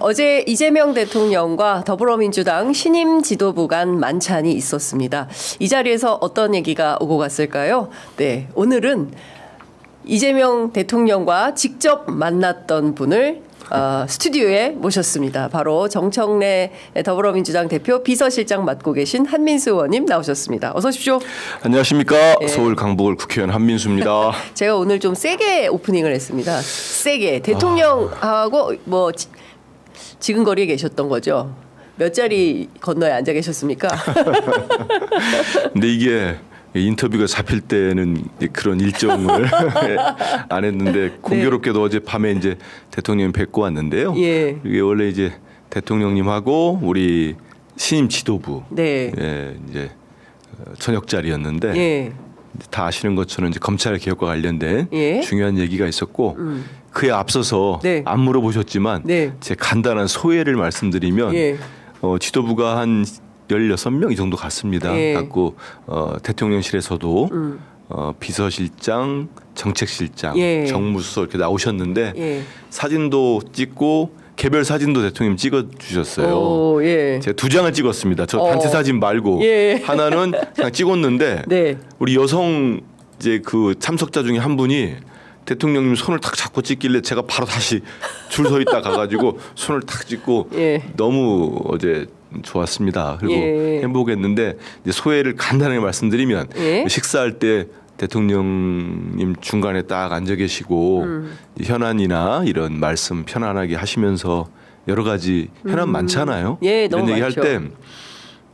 어제 이재명 대통령과 더불어민주당 신임 지도부 간 만찬이 있었습니다. 이 자리에서 어떤 얘기가 오고 갔을까요? 네, 오늘은 이재명 대통령과 직접 만났던 분을 스튜디오에 모셨습니다. 바로 정청래 더불어민주당 대표 비서실장 맡고 계신 한민수 의원님 나오셨습니다. 어서 오십시오. 안녕하십니까. 네. 서울 강북을 국회의원 한민수입니다. 제가 오늘 좀 세게 오프닝을 했습니다. 세게. 대통령하고 뭐 지근거리에 계셨던 거죠. 몇 자리 건너에 앉아 계셨습니까? 근데 이게 인터뷰가 잡힐 때는 그런 일정을 안 했는데 공교롭게도 어젯밤에 이제 대통령 뵙고 왔는데요. 예. 이게 원래 이제 대통령님하고 우리 신임 지도부 네. 이제 저녁 자리였는데 예. 다 아시는 것처럼 이제 검찰 개혁과 관련된 예. 중요한 얘기가 있었고 그에 앞서서 네. 안 물어보셨지만 네. 제 간단한 소회를 말씀드리면 예. 지도부가 한 16명 이 정도 갔습니다. 예. 갖고 대통령실에서도 비서실장, 정책실장, 예. 정무수석 이렇게 나오셨는데 예. 사진도 찍고 개별 사진도 대통령 찍어 주셨어요. 오, 예. 제가 2장을 찍었습니다. 저 단체 사진 말고 예. 하나는 그냥 찍었는데 네. 우리 여성 이제 그 참석자 중에 한 분이 대통령님 손을 탁 잡고 찍길래 제가 바로 다시 줄 서 있다 가가지고 손을 탁 찍고 예. 너무 어제 좋았습니다. 그리고 예. 행복했는데 이제 소회를 간단하게 말씀드리면 예. 식사할 때 대통령님 중간에 딱 앉아 계시고 현안이나 이런 말씀 편안하게 하시면서 여러 가지 현안 많잖아요. 예, 이런 너무 얘기 할 많죠. 때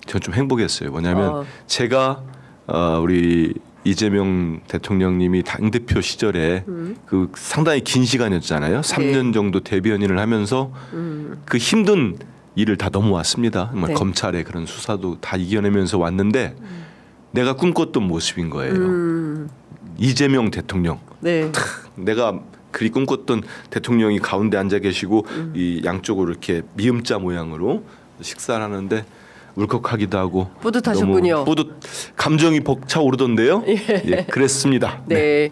전 좀 행복했어요. 뭐냐면 제가 우리 이재명 대통령님이 당대표 시절에 그 상당히 긴 시간이었잖아요. 3년 정도 대변인을 하면서 그 힘든 일을 다 넘어왔습니다. 정말 네. 검찰의 그런 수사도 다 이겨내면서 왔는데 내가 꿈꿨던 모습인 거예요. 이재명 대통령. 네. 내가 그리 꿈꿨던 대통령이 가운데 앉아 계시고 이 양쪽으로 이렇게 미음자 모양으로 식사를 하는데 울컥하기도 하고 뿌듯하셨군요. 너무 감정이 벅차오르던데요. 예, 그랬습니다. 네.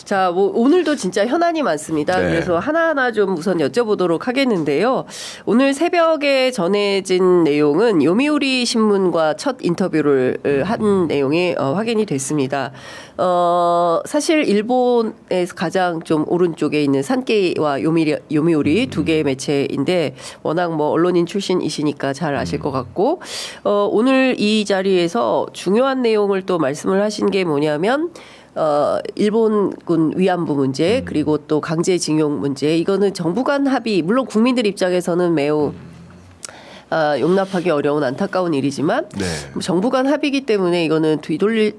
자, 뭐 오늘도 진짜 현안이 많습니다. 네. 그래서 하나하나 좀 우선 여쭤보도록 하겠는데요. 오늘 새벽에 전해진 내용은 요미우리 신문과 첫 인터뷰를 한 내용이 확인이 됐습니다. 사실 일본에서 가장 좀 오른쪽에 있는 산케이와 요미우리 두 개의 매체인데 워낙 뭐 언론인 출신이시니까 잘 아실 것 같고 오늘 이 자리에서 중요한 내용을 또 말씀을 하신 게 뭐냐면 일본군 위안부 문제 그리고 또 강제징용 문제 이거는 정부 간 합의 물론 국민들 입장에서는 매우 용납하기 어려운 안타까운 일이지만 네. 정부 간 합의이기 때문에 이거는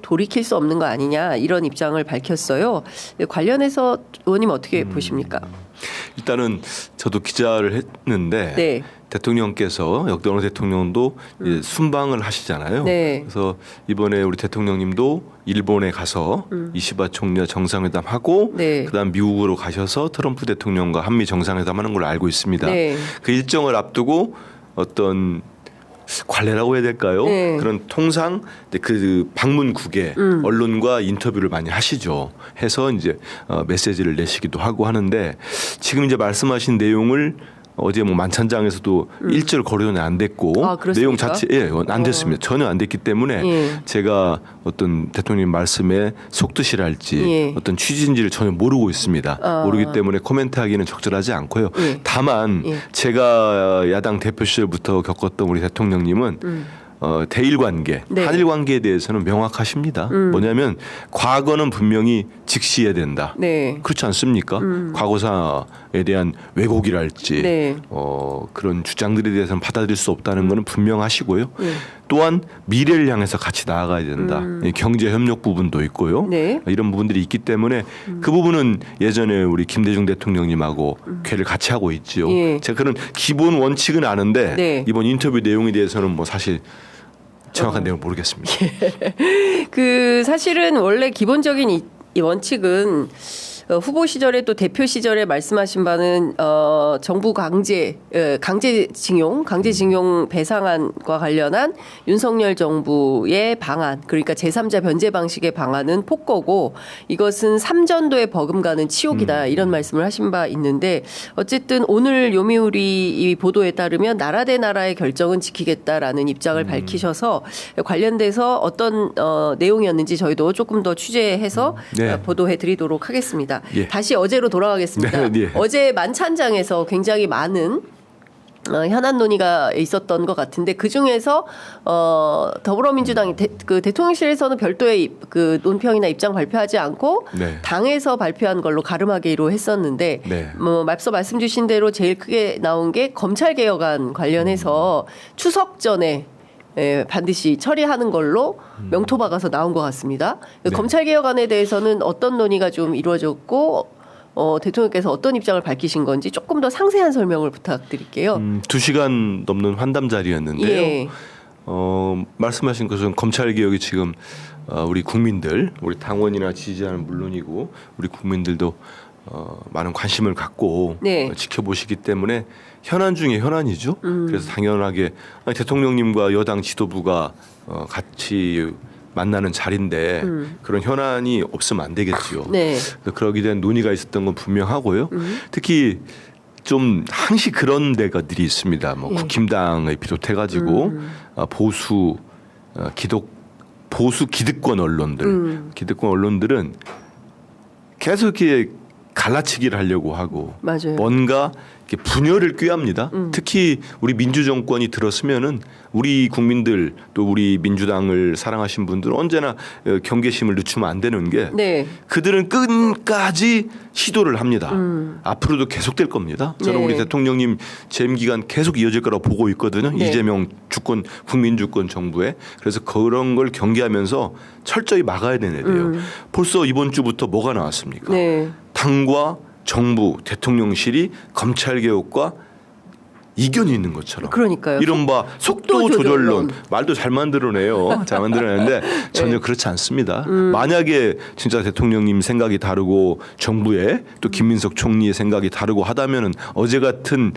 돌이킬 수 없는 거 아니냐 이런 입장을 밝혔어요. 관련해서 의원님 어떻게 보십니까? 일단은 저도 기자를 했는데 네. 대통령께서 역대원 대통령도 이제 순방을 하시잖아요. 네. 그래서 이번에 우리 대통령님도 일본에 가서 이시바 총리와 정상회담 하고 네. 그다음 미국으로 가셔서 트럼프 대통령과 한미 정상회담 하는 걸로 알고 있습니다. 네. 그 일정을 앞두고 어떤 관례라고 해야 될까요? 네. 그런 통상 그 방문국에 언론과 인터뷰를 많이 하시죠. 해서 이제 메시지를 내시기도 하고 하는데 지금 이제 말씀하신 내용을 어제 뭐 만찬장에서도 일절 거론이 안 됐고 내용 자체 안 됐습니다. 전혀 안 됐기 때문에 예. 제가 어떤 대통령 말씀에 속뜻이랄지 예. 어떤 취지인지를 전혀 모르고 있습니다. 모르기 때문에 코멘트하기는 적절하지 않고요. 예. 다만 예. 제가 야당 대표 시절부터 겪었던 우리 대통령님은 대일 관계, 네. 한일 관계에 대해서는 명확하십니다. 뭐냐면 과거는 분명히 직시해야 된다. 네. 그렇지 않습니까? 과거사에 대한 왜곡이랄지 네. 그런 주장들에 대해서는 받아들일 수 없다는 것은 분명하시고요. 네. 또한 미래를 향해서 같이 나아가야 된다. 경제 협력 부분도 있고요. 네. 이런 부분들이 있기 때문에 그 부분은 예전에 우리 김대중 대통령님하고 궤를 같이 하고 있지요. 예. 제가 그런 기본 원칙은 아는데 네. 이번 인터뷰 내용에 대해서는 뭐 사실 정확한 내용을 모르겠습니다. 그 사실은 원래 기본적인 이 원칙은 후보 시절에 또 대표 시절에 말씀하신 바는 정부 강제징용 배상안과 관련한 윤석열 정부의 방안, 그러니까 제3자 변제 방식의 방안은 폭거고 이것은 삼전도에 버금가는 치욕이다 이런 말씀을 하신 바 있는데 어쨌든 오늘 요미우리 이 보도에 따르면 나라 대 나라의 결정은 지키겠다라는 입장을 밝히셔서 관련돼서 어떤 내용이었는지 저희도 조금 더 취재해서 네. 보도해드리도록 하겠습니다. 예. 다시 어제로 돌아가겠습니다. 네, 네. 어제 만찬장에서 굉장히 많은 현안 논의가 있었던 것 같은데 그 중에서 더불어민주당이 그 대통령실에서는 별도의 그 논평이나 입장 발표하지 않고 네. 당에서 발표한 걸로 가름하기로 했었는데 네. 앞서 말씀 주신 대로 제일 크게 나온 게 검찰 개혁안 관련해서 추석 전에 반드시 처리하는 걸로 명토 박아서 나온 것 같습니다. 네. 검찰 개혁안에 대해서는 어떤 논의가 좀 이루어졌고 대통령께서 어떤 입장을 밝히신 건지 조금 더 상세한 설명을 부탁드릴게요. 2시간 넘는 환담 자리였는데요. 예. 말씀하신 것은 검찰 개혁이 지금 우리 국민들, 우리 당원이나 지지자는 물론이고 우리 국민들도 많은 관심을 갖고 네. 지켜보시기 때문에 현안 중에 현안이죠. 그래서 당연하게 대통령님과 여당 지도부가 같이 만나는 자리인데 그런 현안이 없으면 안 되겠지요. 네. 그러기 된 논의가 있었던 건 분명하고요. 특히 좀 항시 그런 데가들이 있습니다. 뭐 국힘당을 비롯해가지고 보수 기득권 언론들, 기득권 언론들은 계속 이렇게 갈라치기를 하려고 하고 맞아요. 뭔가 이렇게 분열을 꾀합니다. 특히 우리 민주정권이 들었으면은 우리 국민들 또 우리 민주당을 사랑하신 분들은 언제나 경계심을 늦추면 안 되는 게 네. 그들은 끝까지 시도를 합니다. 앞으로도 계속될 겁니다. 저는 네. 우리 대통령님 재임 기간 계속 이어질 거라고 보고 있거든요. 네. 이재명 주권 국민주권 정부에. 그래서 그런 걸 경계하면서 철저히 막아야 되는 애들이에요. 벌써 이번 주부터 뭐가 나왔습니까? 네. 당과 정부 대통령실이 검찰 개혁과 이견이 있는 것처럼 그러니까요. 이른바 속도 조절론 말도 잘 만들어내요. 잘 만들어내는데 전혀 그렇지 않습니다. 만약에 진짜 대통령님 생각이 다르고 정부의 또 김민석 총리의 생각이 다르고 하다면은 어제 같은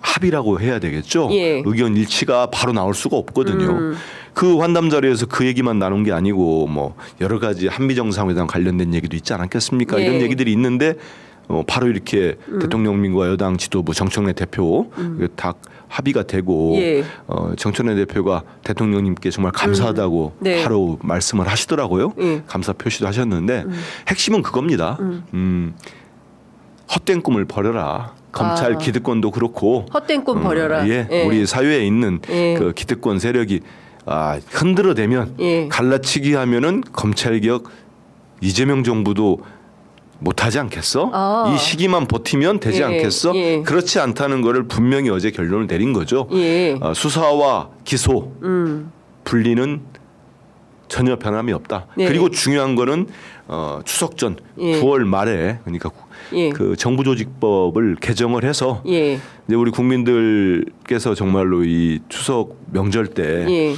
합의라고 해야 되겠죠. 예. 의견 일치가 바로 나올 수가 없거든요. 그 환담 자리에서 그 얘기만 나눈 게 아니고 뭐 여러 가지 한미 정상회담 관련된 얘기도 있지 않았겠습니까? 예. 이런 얘기들이 있는데 바로 이렇게 대통령님과 여당 지도부 정청래 대표 다 합의가 되고 예. 정청래 대표가 대통령님께 정말 감사하다고 네. 바로 말씀을 하시더라고요. 예. 감사 표시도 하셨는데 핵심은 그겁니다. 헛된 꿈을 버려라. 검찰 기득권도 그렇고 헛된 꿈 버려라. 예, 예. 우리 사회에 있는 예. 그 기득권 세력이 흔들어대면 예. 갈라치기 하면은 검찰 개혁 이재명 정부도 못하지 않겠어? 이 시기만 버티면 되지 예. 않겠어? 예. 그렇지 않다는 거를 분명히 어제 결론을 내린 거죠. 예. 수사와 기소 분리는 전혀 변함이 없다. 네. 그리고 중요한 거는 추석 전 예. 9월 말에 그러니까 예. 그 정부조직법을 개정을 해서 예. 이제 우리 국민들께서 정말로 이 추석 명절 때 예.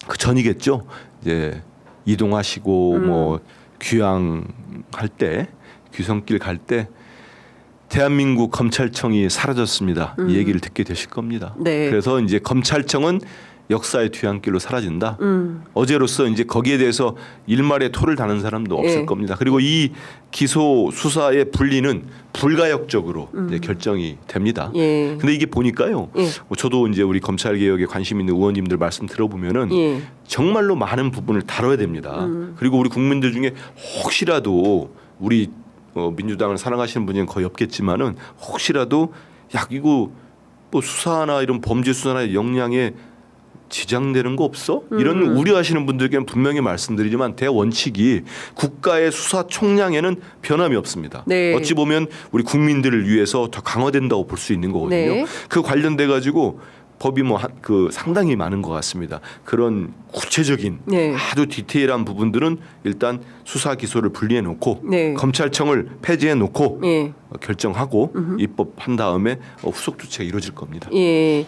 그 전이겠죠. 이제 이동하시고 뭐 귀향할 때 귀성길 갈 때 대한민국 검찰청이 사라졌습니다. 이 얘기를 듣게 되실 겁니다. 네. 그래서 이제 검찰청은 역사의 뒤안길로 사라진다. 어제로서 이제 거기에 대해서 일말의 토를 다는 사람도 없을 예. 겁니다. 그리고 이 기소 수사의 분리는 불가역적으로 이제 결정이 됩니다. 예. 근데 이게 보니까요. 예. 뭐 저도 이제 우리 검찰 개혁에 관심 있는 의원님들 말씀 들어보면은 예. 정말로 많은 부분을 다뤄야 됩니다. 그리고 우리 국민들 중에 혹시라도 우리 민주당을 사랑하시는 분은 거의 없겠지만은 혹시라도 야 이거 뭐 수사나 이런 범죄 수사나 역량에 지장되는 거 없어? 이런 우려하시는 분들께는 분명히 말씀드리지만 대원칙이 국가의 수사 총량에는 변함이 없습니다. 네. 어찌 보면 우리 국민들을 위해서 더 강화된다고 볼 수 있는 거거든요. 네. 그 관련돼 가지고 법이 뭐 그 상당히 많은 것 같습니다. 그런 구체적인 네. 아주 디테일한 부분들은 일단 수사 기소를 분리해 놓고 네. 검찰청을 폐지해 놓고 예. 결정하고 입법한 다음에 후속 조치가 이루어질 겁니다. 예.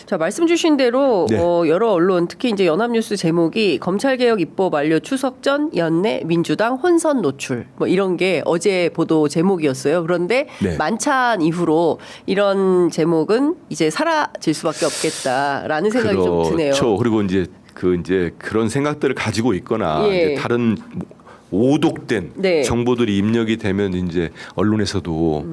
자, 말씀 주신 대로 네. 여러 언론 특히 이제 연합뉴스 제목이 검찰개혁 입법 완료 추석 전 연내 민주당 혼선 노출 뭐 이런 게 어제 보도 제목이었어요. 그런데 네. 만찬 이후로 이런 제목은 이제 사라질 수밖에 없겠다라는 생각이 좀 드네요. 그렇죠. 그리고 이제 그런 생각들을 가지고 있거나 예. 이제 다른 오독된 네. 정보들이 입력이 되면 이제 언론에서도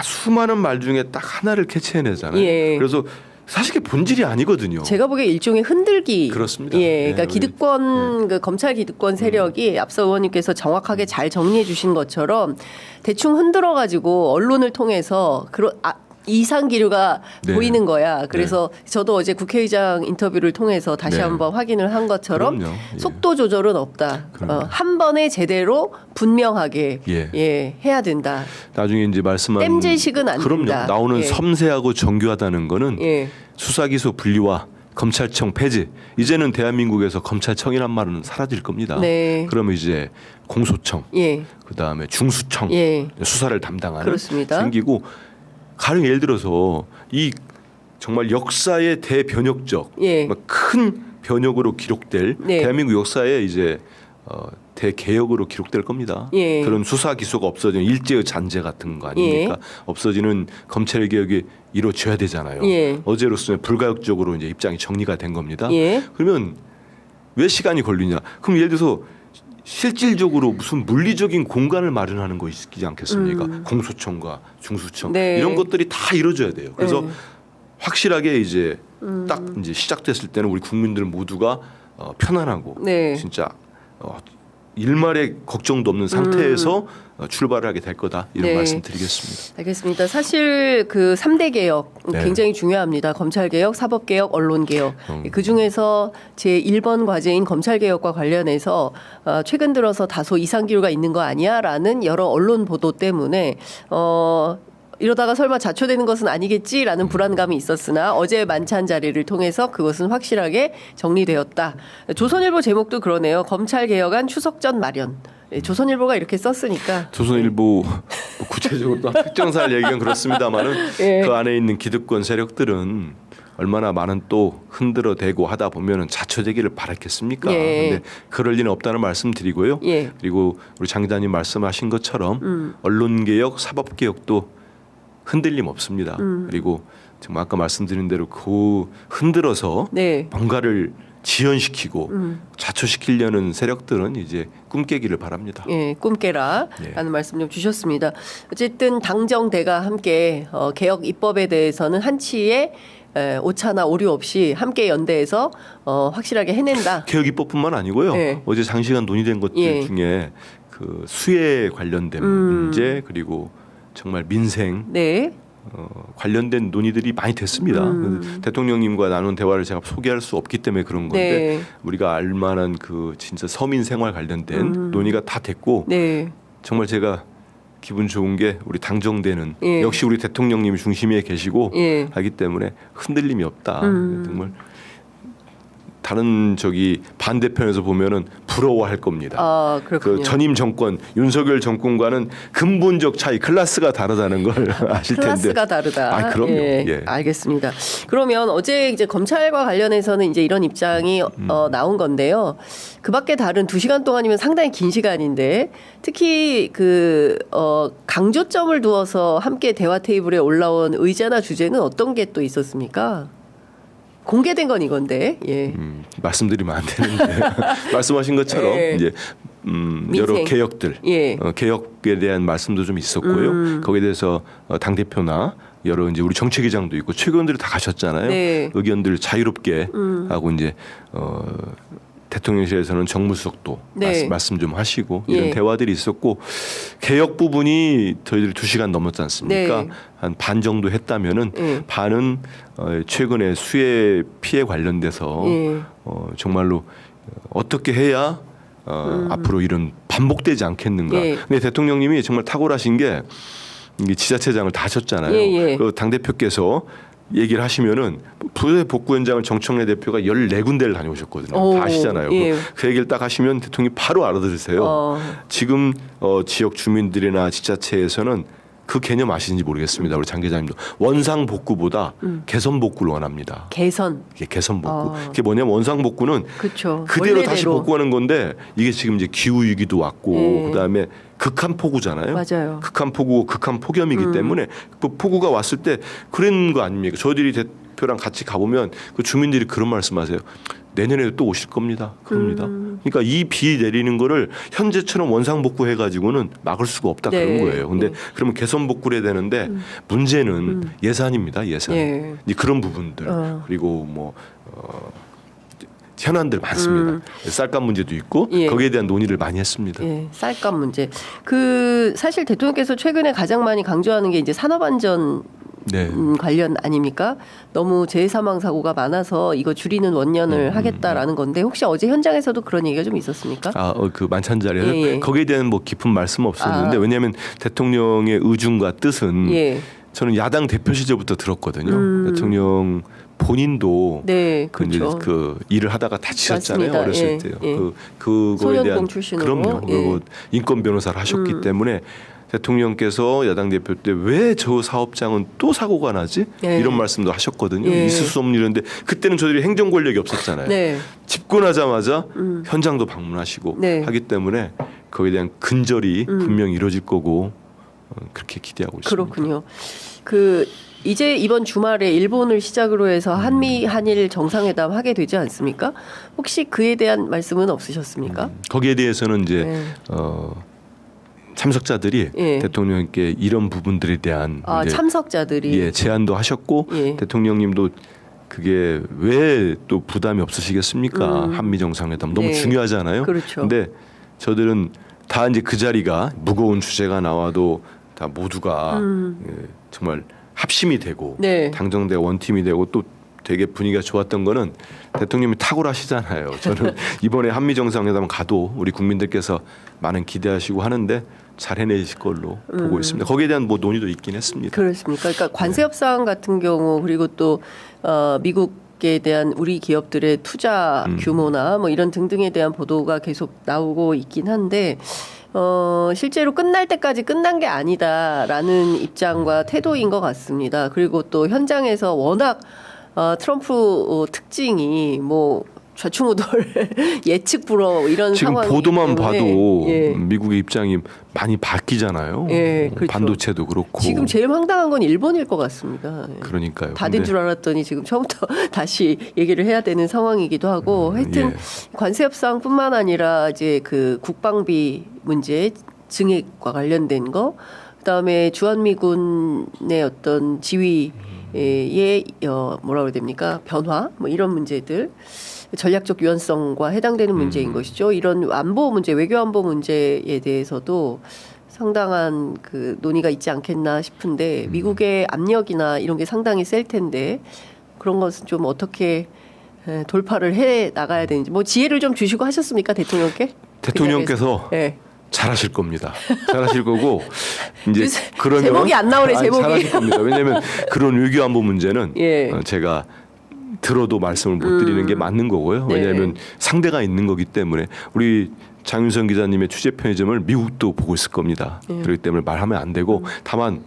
수많은 말 중에 딱 하나를 캐치해내잖아요. 예. 그래서 사실 그게 본질이 아니거든요. 제가 보기에 일종의 흔들기. 그렇습니다. 예, 그러니까 예, 기득권 그 검찰 기득권 세력이 앞서 의원님께서 정확하게 잘 정리해 주신 것처럼 대충 흔들어 가지고 언론을 통해서 이상 기류가 네. 보이는 거야. 그래서 저도 어제 국회의장 인터뷰를 통해서 다시 네. 한번 확인을 한 것처럼 그럼요. 예. 속도 조절은 없다. 한 번에 제대로 분명하게 예. 해야 된다. 나중에 이제 말씀한 땜질식은 안 그럼요. 된다. 나오는 예. 섬세하고 정교하다는 거는 예. 수사기소 분리와 검찰청 폐지. 이제는 대한민국에서 검찰청이란 말은 사라질 겁니다. 네. 그러면 이제 공소청, 예. 그다음에 중수청, 예. 수사를 담당하는 그렇습니다. 생기고 가령 예를 들어서 이 정말 역사의 대변혁적 예. 큰 변혁으로 기록될 네. 대한민국 역사에 이제 대개혁으로 기록될 겁니다. 예. 그런 수사 기소가 없어지는 일제의 잔재 같은 거 아닙니까? 없어지는 검찰 개혁이 이루어져야 되잖아요. 예. 어제로서는 불가역적으로 이제 입장이 정리가 된 겁니다. 예. 그러면 왜 시간이 걸리냐? 그럼 예를 들어서 실질적으로 무슨 물리적인 공간을 마련하는 거 있지 않겠습니까? 공소청과 중수청 네. 이런 것들이 다 이루어져야 돼요. 그래서 네. 확실하게 이제 딱 이제 시작됐을 때는 우리 국민들 모두가 편안하고 네. 진짜 일말의 걱정도 없는 상태에서 출발을 하게 될 거다 이런 네. 말씀드리겠습니다. 알겠습니다. 사실 그 3대 개혁 네. 굉장히 중요합니다. 검찰개혁, 사법개혁, 언론개혁. 그중에서 제1번 과제인 검찰개혁과 관련해서 최근 들어서 다소 이상기류가 있는 거 아니야? 라는 여러 언론 보도 때문에 이러다가 설마 자초되는 것은 아니겠지라는 불안감이 있었으나 어제 만찬 자리를 통해서 그것은 확실하게 정리되었다. 조선일보 제목도 그러네요. 검찰개혁안 추석 전 마련. 조선일보가 이렇게 썼으니까. 조선일보 구체적으로 또 특정사를 얘기는 그렇습니다만은 예. 그 안에 있는 기득권 세력들은 얼마나 많은 또 흔들어대고 하다 보면은 자초되기를 바랐겠습니까? 예. 근데 그럴 리는 없다는 말씀드리고요. 예. 그리고 우리 장 기자님 말씀하신 것처럼 언론개혁, 사법개혁도 흔들림 없습니다. 그리고 정말 아까 말씀드린 대로 그 흔들어서 네. 뭔가를 지연시키고 자초시키려는 세력들은 이제 꿈 깨기를 바랍니다. 예, 꿈깨라 예. 라는 말씀 좀 주셨습니다. 어쨌든 당정대가 함께 개혁 입법에 대해서는 한치의 오차나 오류 없이 함께 연대해서 확실하게 해낸다. 개혁 입법뿐만 아니고요. 예. 어제 장시간 논의된 것들 예. 중에 그 수혜 관련된 문제 그리고 정말 민생 네. 관련된 논의들이 많이 됐습니다. 대통령님과 나눈 대화를 제가 소개할 수 없기 때문에 그런 건데 네. 우리가 알만한 그 진짜 서민 생활 관련된 논의가 다 됐고 네. 정말 제가 기분 좋은 게 우리 당정대는 예. 역시 우리 대통령님이 중심에 계시고 예. 하기 때문에 흔들림이 없다. 정말 다른 반대편에서 보면은 부러워할 겁니다. 아, 그렇군요. 그 전임 정권 윤석열 정권과는 근본적 차이, 클래스가 다르다는 걸 아실 텐데. 클래스가 다르다. 아, 그럼요. 예, 예. 알겠습니다. 그러면 어제 이제 검찰과 관련해서는 이제 이런 입장이 나온 건데요. 그밖에 다른 2시간 동안이면 상당히 긴 시간인데 특히 강조점을 두어서 함께 대화 테이블에 올라온 의제나 주제는 어떤 게 또 있었습니까? 공개된 건 이건데, 예. 말씀드리면 안 되는데 말씀하신 것처럼 예. 이제 여러 민생. 개혁들, 예. 개혁에 대한 말씀도 좀 있었고요. 거기에 대해서 당 대표나 여러 이제 우리 정책위장도 있고 최고위원들이 다 가셨잖아요. 네. 의견들 자유롭게 하고 이제 대통령실에서는 정무수석도 네. 말씀 좀 하시고 이런 예. 대화들이 있었고 개혁 부분이 저희들이 2시간 넘었지 않습니까? 네. 한 반 정도 했다면은 예. 반은 최근에 수해 피해 관련돼서 예. 정말로 어떻게 해야 앞으로 이런 반복되지 않겠는가. 예. 근데 대통령님이 정말 탁월하신 게 이게 지자체장을 다 하셨잖아요. 예, 예. 그 당대표께서 얘기를 하시면은 부대 복구 현장을 정청래 대표가 14군데를 다녀오셨거든요. 오, 다 아시잖아요. 예. 그 얘기를 딱 하시면 대통령이 바로 알아들으세요. 지금 지역 주민들이나 지자체에서는 그 개념 아시는지 모르겠습니다. 우리 장 기자님도 원상복구보다 개선복구를 원합니다. 개선. 이게 개선복구. 그게 뭐냐면 원상복구는 그쵸. 그대로 원래대로. 다시 복구하는 건데 이게 지금 이제 기후 위기도 왔고 예. 그다음에 극한 폭우잖아요. 맞아요. 극한 폭우, 극한 폭염이기 때문에 그 폭우가 왔을 때 그런 거 아닙니까? 저희들이 대표랑 같이 가보면 그 주민들이 그런 말씀하세요. 내년에도 또 오실 겁니다. 그럽니다. 그러니까 이 비 내리는 거를 현재처럼 원상복구 해가지고는 막을 수가 없다 네. 그런 거예요. 근데 네. 그러면 개선복구를 해야 되는데 문제는 예산입니다. 예산. 예. 이제 그런 부분들 그리고 뭐 현안들 많습니다. 쌀값 문제도 있고 예. 거기에 대한 논의를 많이 했습니다. 예, 쌀값 문제. 그 사실 대통령께서 최근에 가장 많이 강조하는 게 이제 산업안전 네. 관련 아닙니까? 너무 재해 사망 사고가 많아서 이거 줄이는 원년을 하겠다라는 건데 혹시 어제 현장에서도 그런 얘기가 좀 있었습니까? 그 만찬 자리에서 예, 예. 거기에 대한 뭐 깊은 말씀은 없었는데 왜냐하면 대통령의 의중과 뜻은 예. 저는 야당 대표 시절부터 들었거든요. 대통령 본인도 네, 그 이제 그렇죠. 그 일을 하다가 다치셨잖아요. 맞습니다. 어렸을 예, 때요. 예. 그거에 소년공 대한 출신으로. 그럼요. 예. 그리고 인권 변호사를 하셨기 때문에 대통령께서 야당 대표 때 왜 저 사업장은 또 사고가 나지? 예. 이런 말씀도 하셨거든요. 예. 있을 수 없는 일인데 그때는 저희들이 행정 권력이 없었잖아요. 네. 집권하자마자 현장도 방문하시고 네. 하기 때문에 거기에 대한 근절이 분명히 이루어질 거고 그렇게 기대하고 있습니다. 그렇군요. 그 이제 이번 주말에 일본을 시작으로 해서 한미 한일 정상회담 하게 되지 않습니까? 혹시 그에 대한 말씀은 없으셨습니까? 거기에 대해서는 이제 네. 참석자들이 예. 대통령께 이런 부분들에 대한 이제 참석자들이 제안도 하셨고 예. 대통령님도 그게 왜 또 부담이 없으시겠습니까? 한미 정상회담 너무 네. 중요하잖아요. 그렇죠. 근데 저들은 다 이제 그 자리가 무거운 주제가 나와도 다 모두가 정말 합심이 되고 네. 당정대 원팀이 되고 또 되게 분위기가 좋았던 거는 대통령이 탁월하시잖아요. 저는 이번에 한미 정상회담 가도 우리 국민들께서 많은 기대하시고 하는데 잘 해내실 걸로 보고 있습니다. 거기에 대한 뭐 논의도 있긴 했습니다. 그렇습니까? 그러니까 관세 협상 같은 경우 그리고 또 미국에 대한 우리 기업들의 투자 규모나 뭐 이런 등등에 대한 보도가 계속 나오고 있긴 한데 실제로 끝날 때까지 끝난 게 아니다라는 입장과 태도인 것 같습니다. 그리고 또 현장에서 워낙 트럼프 특징이 뭐 좌충우돌 예측 불허 이런 지금 상황이기 보도만 때문에 봐도 예. 미국의 입장이 많이 바뀌잖아요. 예, 그렇죠. 반도체도 그렇고. 지금 제일 황당한 건 일본일 것 같습니다. 그러니까요. 다 된 줄 알았더니 지금 처음부터 다시 얘기를 해야 되는 상황이기도 하고 하여튼 예. 관세 협상뿐만 아니라 이제 그 국방비 문제 증액과 관련된 거 그다음에 주한미군의 어떤 지위의 뭐라 그래야 됩니까? 변화 뭐 이런 문제들 전략적 유연성과 해당되는 문제인 것이죠. 이런 안보 문제, 외교 안보 문제에 대해서도 상당한 그 논의가 있지 않겠나 싶은데 미국의 압력이나 이런 게 상당히 셀 텐데 그런 것은 좀 어떻게 돌파를 해 나가야 되는지 뭐 지혜를 좀 주시고 하셨습니까 대통령께? 대통령께서 네. 잘하실 겁니다. 잘하실 거고 이제 그러면 제목이 안 나오네 제목이. 잘하실 겁니다. 왜냐하면 그런 외교 안보 문제는 예. 제가 들어도 말씀을 못 드리는 게 맞는 거고요. 네. 왜냐하면 상대가 있는 거기 때문에 우리 장윤선 기자님의 취재 편의점을 미국도 보고 있을 겁니다. 그렇기 때문에 말하면 안 되고 다만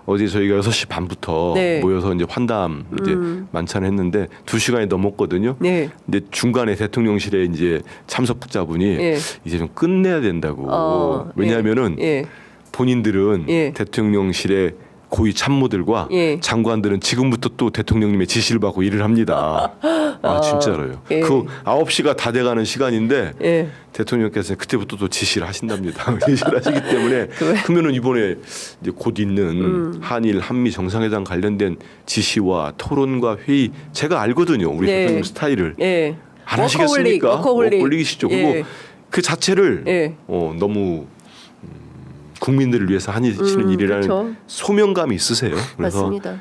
어제 저희가 6시 반부터 네. 모여서 이제 환담 이제 만찬을 했는데 2시간이 넘었거든요. 네. 근데 중간에 대통령실에 이제 참석자분이 예. 이제 좀 끝내야 된다고. 왜냐하면은 예. 본인들은 예. 대통령실에 고위 참모들과 예. 장관들은 지금부터 또 대통령님의 지시를 받고 일을 합니다. 진짜로요. 예. 그 9시가 다 돼가는 시간인데 예. 대통령께서 그때부터 또 지시를 하신답니다. 지시를 하시기 때문에 그러면은 이번에 이제 곧 있는 한일 한미 정상회담 관련된 지시와 토론과 회의 제가 알거든요. 우리 네. 대통령 스타일을 예. 안 하시겠습니까? 워커홀릭이시죠. 예. 그리고 그 자체를 예. 너무 국민들을 위해서 하시는 일이라는 그렇죠. 소명감이 있으세요. 그래서 맞습니다.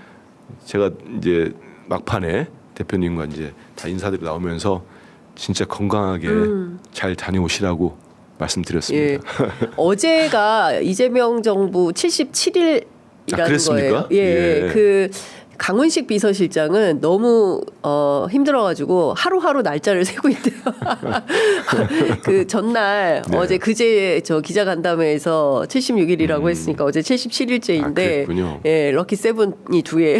제가 이제 막판에 대표님과 이제 다 인사드리고 나오면서 진짜 건강하게 잘 다녀오시라고 말씀드렸습니다. 예. 어제가 이재명 정부 77일이라는 그랬습니까? 거예요. 예. 예. 강훈식 비서실장은 너무 힘들어가지고 하루하루 날짜를 세고 있대요. 그 전날 네. 어제 그제 저 기자간담회에서 76일이라고 했으니까 어제 77일째인데 예, 럭키 세븐이 두 개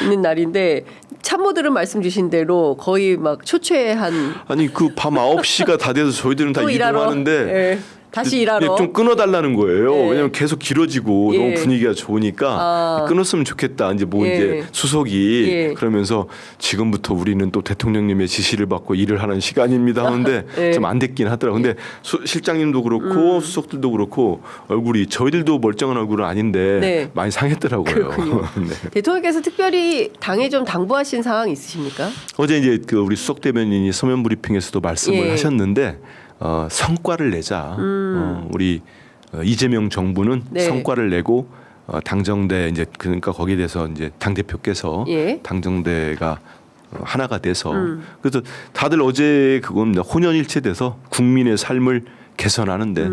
있는 날인데 참모들은 말씀 주신 대로 거의 막 초췌한 아니 그 밤 9시가 다 돼서 저희들은 다 이동하는데 예. 다시 일하러 좀 끊어달라는 거예요. 예. 왜냐면 계속 길어지고 예. 너무 분위기가 좋으니까 끊었으면 좋겠다. 이제 뭐 예. 이제 수석이 예. 그러면서 지금부터 우리는 또 대통령님의 지시를 받고 일을 하는 시간입니다 하는데 예. 좀 안 됐긴 하더라고요. 근데 실장님도 그렇고 수석들도 그렇고 얼굴이 저희들도 멀쩡한 얼굴은 아닌데 네. 많이 상했더라고요. 네. 대통령께서 특별히 당에 좀 당부하신 사항 있으십니까? 어제 이제 그 우리 수석 대변인이 서면 브리핑에서도 말씀을 예. 하셨는데 성과를 내자. 우리 이재명 정부는 네. 성과를 내고 당정대 이제 그러니까 거기에 대해서 이제 당 대표께서 예. 당정대가 하나가 돼서 그래서 다들 어제 그겁니다. 혼연일체돼서 국민의 삶을 개선하는데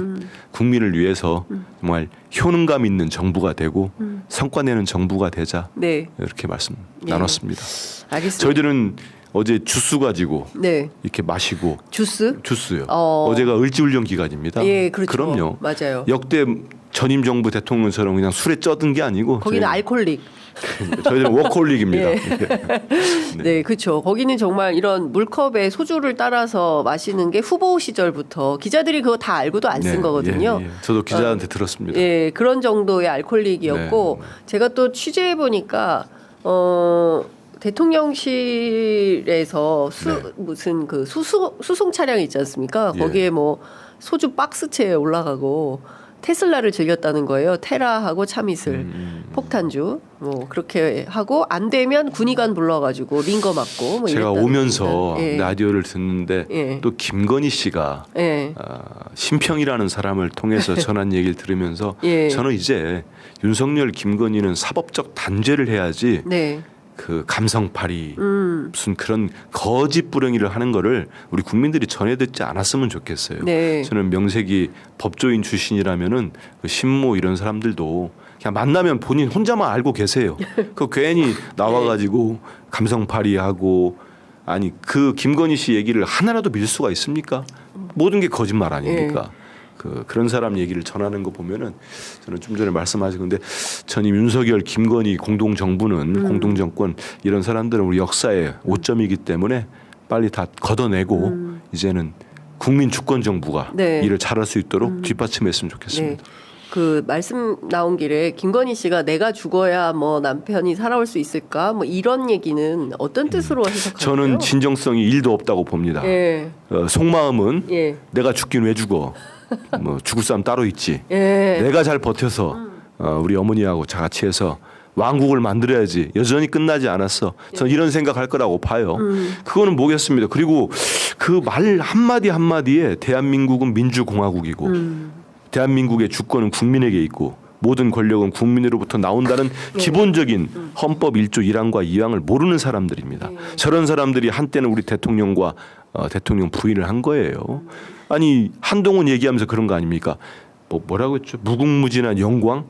국민을 위해서 정말 효능감 있는 정부가 되고 성과 내는 정부가 되자. 네. 이렇게 말씀 예. 나눴습니다. 알겠습니다. 저희들은 어제 주스 가지고 네. 이렇게 마시고 주스요? 어제가 을지훈련 기간입니다. 예, 그렇죠. 그럼요. 맞아요. 역대 전임 정부 대통령처럼 그냥 술에 쪄든 게 아니고 거기는 알코올릭. 저희들은 워커홀릭입니다. 네, 그렇죠. 거기는 정말 이런 물컵에 소주를 따라서 마시는 게 후보 시절부터 기자들이 그거 다 알고도 안 쓴 거거든요. 예, 예. 저도 기자한테 들었습니다. 예, 그런 정도의 알코올릭이었고 제가 또 취재해 보니까 대통령실에서 무슨 그 수송 차량이 있지 않습니까? 거기에 뭐 소주 박스채에 올라가고 테슬라를 즐겼다는 거예요. 테라하고 참이슬, 폭탄주 뭐 그렇게 하고 안 되면 군의관 불러가지고 링거 맞고 뭐 제가 오면서 예. 라디오를 듣는데 또 김건희 씨가 심평이라는 사람을 통해서 전한 얘기를 들으면서 저는 이제 윤석열, 김건희는 사법적 단죄를 해야지 그 감성팔이 무슨 그런 거짓 불행이를 하는 거를 우리 국민들이 전해 듣지 않았으면 좋겠어요. 저는 명색이 법조인 출신이라면은 그 신모 이런 사람들도 그냥 만나면 본인 혼자만 알고 계세요. 그 괜히 나와가지고 감성팔이하고 아니 그 김건희 씨 얘기를 하나라도 믿을 수가 있습니까? 모든 게 거짓말 아닙니까? 그런 사람 얘기를 전하는 거 보면은 저는 좀 전에 말씀하신 건데 전임 윤석열, 김건희 공동 정부는 공동 정권 이런 사람들은 우리 역사의 오점이기 때문에 빨리 다 걷어내고 이제는 국민 주권 정부가 일을 잘할 수 있도록 뒷받침했으면 좋겠습니다. 그 말씀 나온 길에 김건희 씨가 내가 죽어야 뭐 남편이 살아올 수 있을까 뭐 이런 얘기는 어떤 뜻으로 해석하세요? 저는 진정성이 1도 없다고 봅니다. 속마음은 내가 죽긴 왜 죽어? 뭐 죽을 사람 따로 있지. 내가 잘 버텨서 우리 어머니하고 같이 해서 왕국을 만들어야지. 여전히 끝나지 않았어. 저는 이런 생각할 거라고 봐요. 그거는 뭐겠습니다. 그리고 그 말 한마디 한마디에 대한민국은 민주공화국이고 대한민국의 주권은 국민에게 있고 모든 권력은 국민으로부터 나온다는 기본적인 헌법 1조 1항과 2항을 모르는 사람들입니다. 저런 사람들이 한때는 우리 대통령과 대통령 부인을 한 거예요. 아니 한동훈 얘기하면서 그런 거 아닙니까? 뭐라고 했죠? 무궁무진한 영광?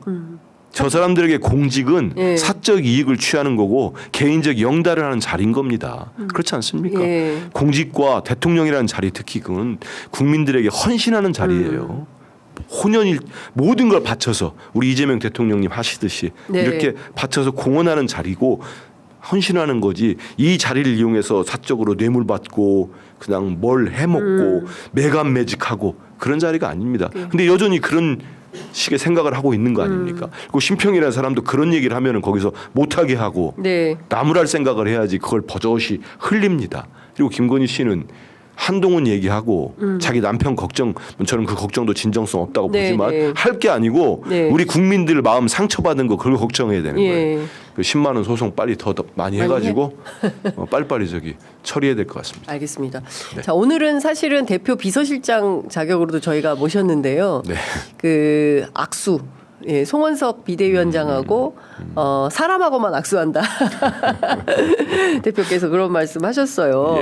저 사람들에게 공직은 사적 이익을 취하는 거고 개인적 영달을 하는 자리인 겁니다. 그렇지 않습니까? 공직과 대통령이라는 자리 특히 그건 국민들에게 헌신하는 자리예요. 혼연일 모든 걸 바쳐서 우리 이재명 대통령님 하시듯이 이렇게 바쳐서 공헌하는 자리고 헌신하는 거지 이 자리를 이용해서 사적으로 뇌물 받고 그냥 뭘 해먹고 매간매직하고 그런 자리가 아닙니다. 근데 여전히 그런 식의 생각을 하고 있는 거 아닙니까? 그리고 심평이라는 사람도 그런 얘기를 하면은 거기서 못하게 하고 나무랄 생각을 해야지 그걸 버젓이 흘립니다. 그리고 김건희 씨는 한동훈 얘기하고 자기 남편 걱정 저는 그 걱정도 진정성 없다고 보지만 할 게 아니고 우리 국민들 마음 상처받은 거 그걸 걱정해야 되는 거예요. 그 10만 원 소송 빨리 더 많이 해가지고 빨리빨리 처리해야 될 것 같습니다. 알겠습니다. 자 오늘은 사실은 대표 비서실장 자격으로도 저희가 모셨는데요. 그 악수. 송원석 비대위원장하고 사람하고만 악수한다. 대표께서 그런 말씀하셨어요.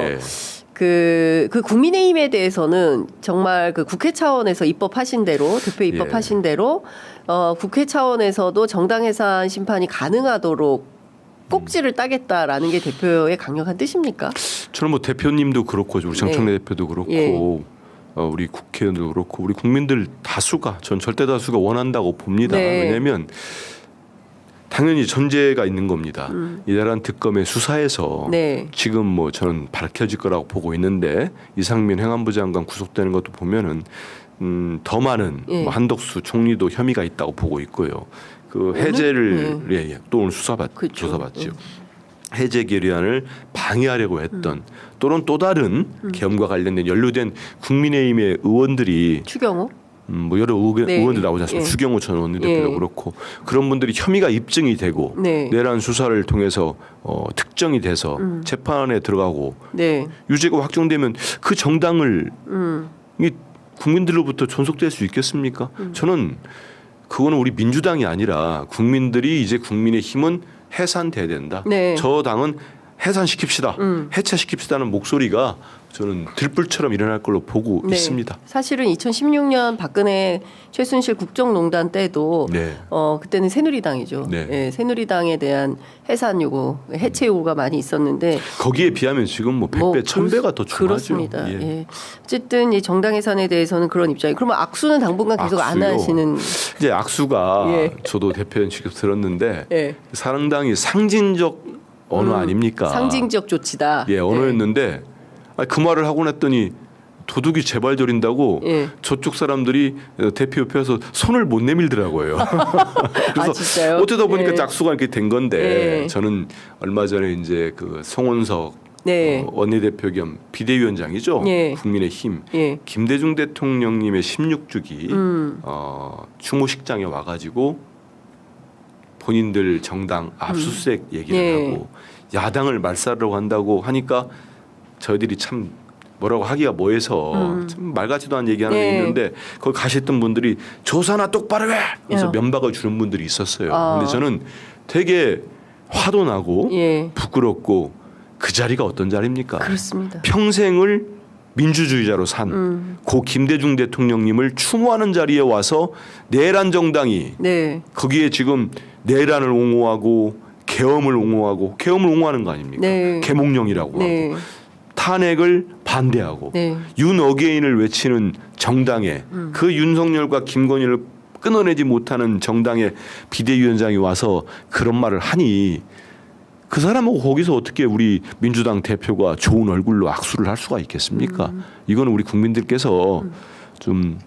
그 국민의힘에 대해서는 정말 그 국회 차원에서 입법하신 대로 대표 입법하신 대로 국회 차원에서도 정당 해산 심판이 가능하도록 꼭지를 따겠다라는 게 대표의 강력한 뜻입니까? 저는 뭐 대표님도 그렇고 우리 정청래 대표도 그렇고 예. 우리 국회의원도 그렇고 우리 국민들 다수가 전 절대 다수가 원한다고 봅니다. 네. 왜냐하면 당연히 전제가 있는 겁니다. 이달한 특검의 수사에서 네. 지금 뭐 저는 밝혀질 거라고 보고 있는데 이상민 행안부 장관 구속되는 것도 보면은 더 많은 예. 뭐 한덕수 총리도 혐의가 있다고 보고 있고요. 그 해제를 또 오늘 그렇죠. 조사받죠. 해제 결의안을 방해하려고 했던 또는 또 다른 계엄과 관련된 연루된 국민의힘의 의원들이 추경호? 뭐 여러 의원들 나오지 않습니까? 예. 추경호 전 원내대표도 예. 그렇고 그런 분들이 혐의가 입증이 되고 네. 내란 수사를 통해서 특정이 돼서 재판에 들어가고 네. 유죄가 확정되면 그 정당을 이 국민들로부터 존속될 수 있겠습니까? 저는 그거는 우리 민주당이 아니라 국민들이 이제 국민의힘은 해산돼야 된다. 네. 저 당은 해산시킵시다. 해체시킵시다는 목소리가 저는 들불처럼 일어날 걸로 보고 네. 있습니다. 사실은 2016년 박근혜 최순실 국정농단 때도 네. 그때는 새누리당이죠. 네. 예, 새누리당에 대한 해산 요구, 해체 요구가 많이 있었는데 거기에 비하면 지금 뭐 100배, 1000배가 더 중하죠. 그렇습니다. 예. 예. 어쨌든 이 정당 해산에 대해서는 그런 입장이. 그러면 악수는 당분간 계속 안 악수요? 하시는. 이제 악수가 예. 저도 대표님 직접 들었는데 예. 사랑당이 상징적 언어 아닙니까? 상징적 조치다. 예, 언어였는데 그 말을 하고 났더니 도둑이 재발 저린다고 예. 저쪽 사람들이 대표 옆에서 손을 못 내밀더라고요. 그래서 진짜요? 어쩌다 보니까 예. 짝수가 이렇게 된 건데 예. 저는 얼마 전에 이제 그 송원석 네. 원내대표 겸 비대위원장이죠. 예. 국민의힘 예. 김대중 대통령님의 16주기 추모식장에 와가지고 본인들 정당 압수수색 얘기를 예. 하고 야당을 말살하려고 한다고 하니까 저희들이 참 뭐라고 하기가 뭐해서 참 말 같지도 않은 얘기 하나 네. 있는데 거기 가셨던 분들이 조사나 똑바로 해! 그래서 야. 면박을 주는 분들이 있었어요. 아. 근데 저는 되게 화도 나고 예. 부끄럽고 그 자리가 어떤 자리입니까? 그렇습니다. 평생을 민주주의자로 산 고 김대중 대통령님을 추모하는 자리에 와서 내란 정당이 네. 거기에 지금 내란을 옹호하고 계엄을 옹호하는 거 아닙니까? 네. 계몽령이라고 네. 하고 탄핵을 반대하고 네. 윤 어게인을 외치는 정당에 그 윤석열과 김건희를 끊어내지 못하는 정당의 비대위원장이 와서 그런 말을 하니 그 사람하고 거기서 어떻게 우리 민주당 대표가 좋은 얼굴로 악수를 할 수가 있겠습니까? 이거는 우리 국민들께서 좀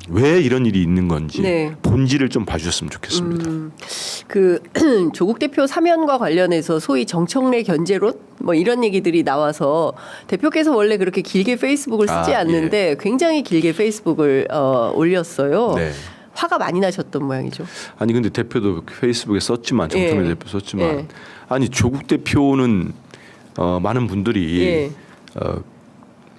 왜 이런 일이 있는 건지 네. 본질을 좀 봐주셨으면 좋겠습니다. 그 조국 대표 사면과 관련해서 소위 정청래 견제론 뭐 이런 얘기들이 나와서 대표께서 원래 그렇게 길게 페이스북을 쓰지 않는데 굉장히 길게 페이스북을 올렸어요. 네. 화가 많이 나셨던 모양이죠. 아니 근데 대표도 페이스북에 썼지만 정청래 예. 대표 썼지만 예. 아니 조국 대표는 많은 분들이 예.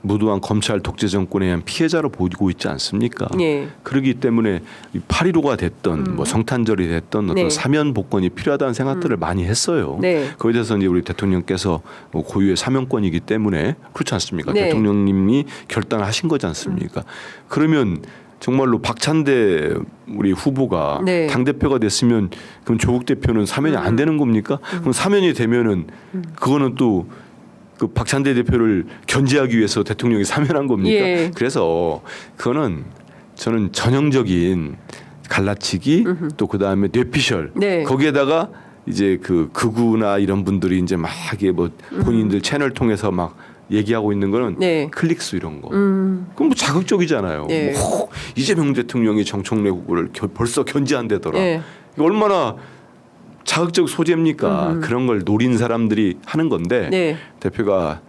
무도한 검찰 독재 정권에 의한 피해자로 보이고 있지 않습니까? 예. 그렇기 때문에 8.15가 됐던 뭐 성탄절이 됐던 어떤 네. 사면 복권이 필요하다는 생각들을 많이 했어요. 네. 거기에 대해서 이제 우리 대통령께서 고유의 사면권이기 때문에 그렇지 않습니까? 네. 대통령님이 결단을 하신 거지 않습니까? 그러면 정말로 박찬대 우리 후보가 네. 당 대표가 됐으면 그럼 조국 대표는 사면이 안 되는 겁니까? 그럼 사면이 되면은 그거는 또 그 박찬대 대표를 견제하기 위해서 대통령이 사면한 겁니까? 예. 그래서 그거는 저는 전형적인 갈라치기 또 그 다음에 뇌피셜 네. 거기에다가 이제 그 극우나 이런 분들이 이제 막 이게 뭐 본인들 채널 통해서 막 얘기하고 있는 거는 네. 클릭수 이런 거. 그럼 뭐 자극적이잖아요. 네. 뭐 이재명 대통령이 정청래 후보를 벌써 견제한다더라. 네. 이거 얼마나 자극적 소재입니까? 그런 걸 노린 사람들이 하는 건데 네. 대표가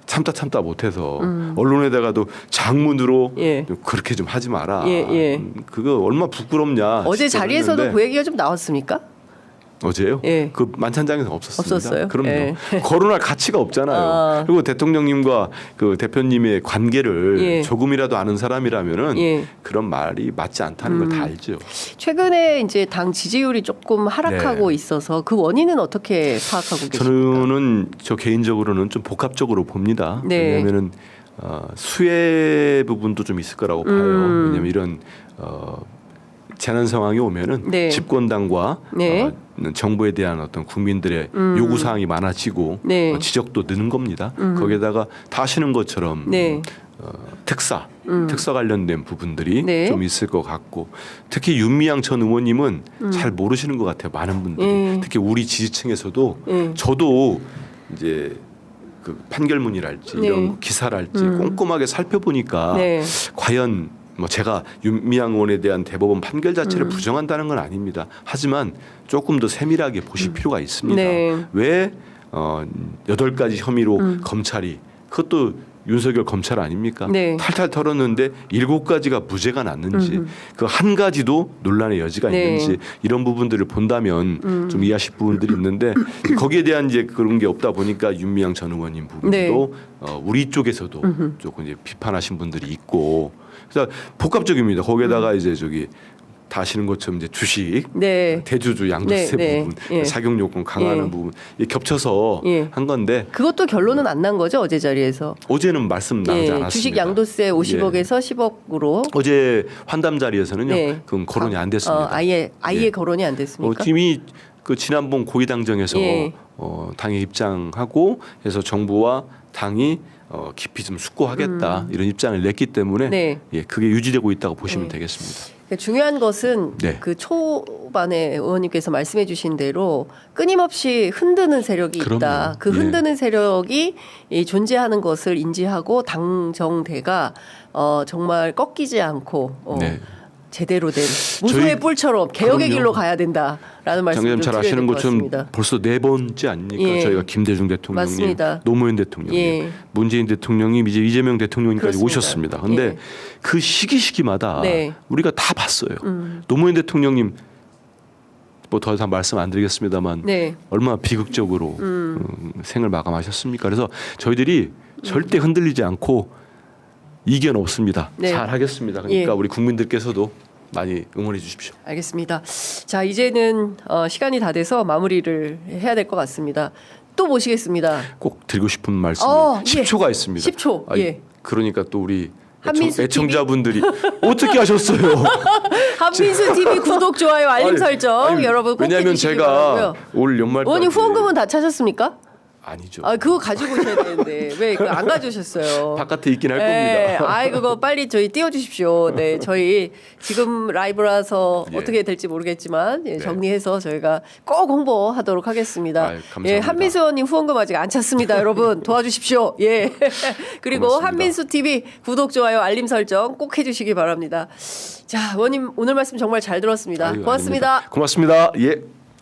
참다 못해서 언론에다가도 장문으로 예. 좀 그렇게 좀 하지 마라. 예, 예. 그거 얼마나 부끄럽냐. 어제 진짜 자리에서도 그랬는데. 그 얘기가 좀 나왔습니까? 어제요? 예. 그 만찬장에서 없었습니다. 없었어요? 그럼요. 예. 거론할 가치가 없잖아요. 아. 그리고 대통령님과 그 대표님의 관계를 예. 조금이라도 아는 사람이라면은 예. 그런 말이 맞지 않다는 걸 다 알죠. 최근에 이제 당 지지율이 조금 하락하고 네. 있어서 그 원인은 어떻게 파악하고 계십니까? 저는 저 개인적으로는 좀 복합적으로 봅니다. 네. 왜냐하면은 수혜 부분도 좀 있을 거라고 봐요. 왜냐하면 이런 재난 상황이 오면은 네. 집권당과 네. 정부에 대한 어떤 국민들의 요구 사항이 많아지고 네. 지적도 느는 겁니다. 거기에다가 다 아시는 것처럼 네. 특사 관련된 부분들이 네. 좀 있을 것 같고 특히 윤미향 전 의원님은 잘 모르시는 것 같아요. 많은 분들이 특히 우리 지지층에서도 저도 이제 그 판결문이랄지 네. 이런 기사랄지 꼼꼼하게 살펴보니까 네. 과연 뭐 제가 윤미향 의원에 대한 대법원 판결 자체를 부정한다는 건 아닙니다. 하지만 조금 더 세밀하게 보실 필요가 있습니다. 네. 왜 8가지 혐의로 검찰이 그것도 윤석열 검찰 아닙니까? 네. 탈탈 털었는데 7가지가 무죄가 났는지 그 한 가지도 논란의 여지가 네. 있는지 이런 부분들을 본다면 좀 이해하실 부분들이 있는데 거기에 대한 이제 그런 게 없다 보니까 윤미향 전 의원님 부분도 네. 우리 쪽에서도 조금 이제 비판하신 분들이 있고 그래서 복합적입니다. 거기에다가 이제 저기 다 아시는 것처럼 이제 주식, 네. 대주주 양도세 네, 네. 부분, 예. 사격 요건 강화하는 예. 부분 이게 겹쳐서 예. 한 건데 그것도 결론은 안 난 거죠 어제 자리에서. 어제는 말씀 나오지 않았습니다. 주식 양도세 50억에서 10억으로. 어제 환담 자리에서는요. 네. 그건 거론이 안 됐습니다. 아예 예. 거론이 안 됐습니까? 이미 그 지난번 고위당정에서 예. 당에 입장하고 해서 정부와 당이 깊이 좀 숙고하겠다 이런 입장을 냈기 때문에 네. 예, 그게 유지되고 있다고 보시면 네. 되겠습니다. 중요한 것은 네. 그 초반에 의원님께서 말씀해주신 대로 끊임없이 흔드는 세력이 있다. 그럼요. 그 예. 흔드는 세력이 이 존재하는 것을 인지하고 당정대가 정말 꺾이지 않고 네. 제대로 된 무소의 저희- 뿔처럼 개혁의 그럼요. 길로 가야 된다라는 말씀 장 좀 기자님 잘 드려야 아시는 될 것 것처럼 같습니다. 벌써 4번째 아닙니까? 예. 저희가 김대중 대통령님, 맞습니다. 노무현 대통령님, 예. 문재인 대통령님 이제 이재명 대통령님까지 그렇습니다. 오셨습니다. 근데 예. 그 시기마다 네. 우리가 다 봤어요. 노무현 대통령님 뭐 더 이상 말씀 안 드리겠습니다만 네. 얼마나 비극적으로 생을 마감하셨습니까? 그래서 저희들이 절대 흔들리지 않고 이견 없습니다. 네. 잘 하겠습니다. 그러니까 예. 우리 국민들께서도 많이 응원해 주십시오. 알겠습니다. 자, 이제는 시간이 다 돼서 마무리를 해야 될 것 같습니다. 또 모시겠습니다. 꼭 드리고 싶은 말씀이 예. 10초가 있습니다. 10초. 아니, 예. 그러니까 또 우리 한민수 애청자분들이 어떻게 하셨어요? 한민수 TV 구독, 좋아요, 알림 아니, 설정 아니, 여러분 꼭 왜냐하면 해주시기 제가 바라고요. 올 연말 의원님 후원금은 다 찾았습니까? 아니죠. 그거 가지고 오셔야 되는데 왜 그거 안 가져오셨어요? 바깥에 있긴 할 네, 겁니다. 그거 빨리 저희 띄워주십시오. 네, 저희 지금 라이브라서 예. 어떻게 될지 모르겠지만 네. 정리해서 저희가 꼭 홍보하도록 하겠습니다. 감사합니다. 예, 한민수 의원님 후원금 아직 안 찼습니다. 여러분 도와주십시오. 예. 그리고 고맙습니다. 한민수 TV 구독, 좋아요, 알림 설정 꼭 해주시기 바랍니다. 자, 의원님 오늘 말씀 정말 잘 들었습니다. 아유, 고맙습니다. 아닙니다. 고맙습니다. 예.